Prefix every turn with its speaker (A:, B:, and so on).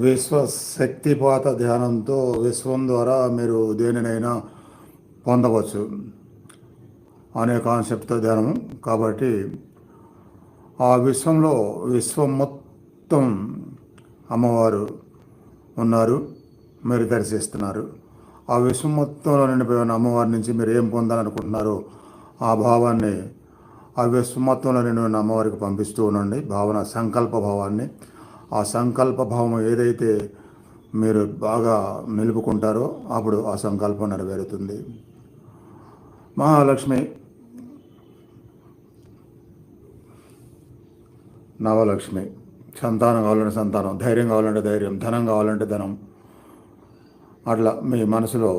A: విశ్వశక్తిపాత ధ్యానంతో విశ్వం ద్వారా మీరు దేనినైనా పొందవచ్చు అనే కాన్సెప్ట్తో ధ్యానం. కాబట్టి ఆ విశ్వం మొత్తం అమ్మవారు ఉన్నారు, మీరు దర్శిస్తున్నారు. ఆ విశ్వం మొత్తంలో నిండిపోయిన అమ్మవారి నుంచి మీరు ఏం పొందాలనుకుంటున్నారో ఆ భావాన్ని ఆ విశ్వం మొత్తంలో నిండిపోయిన అమ్మవారికి పంపిస్తూ ఉండండి. సంకల్ప భావాన్ని. ఆ సంకల్ప భావం ఏదైతే మీరు బాగా నిలుపుకుంటారో అప్పుడు ఆ సంకల్పం నెరవేరుతుంది. మహాలక్ష్మి, నవలక్ష్మి. సంతానం కావాలంటే సంతానం, ధైర్యం కావాలంటే ధైర్యం, ధనం కావాలంటే ధనం. అట్లా మీ మనసులో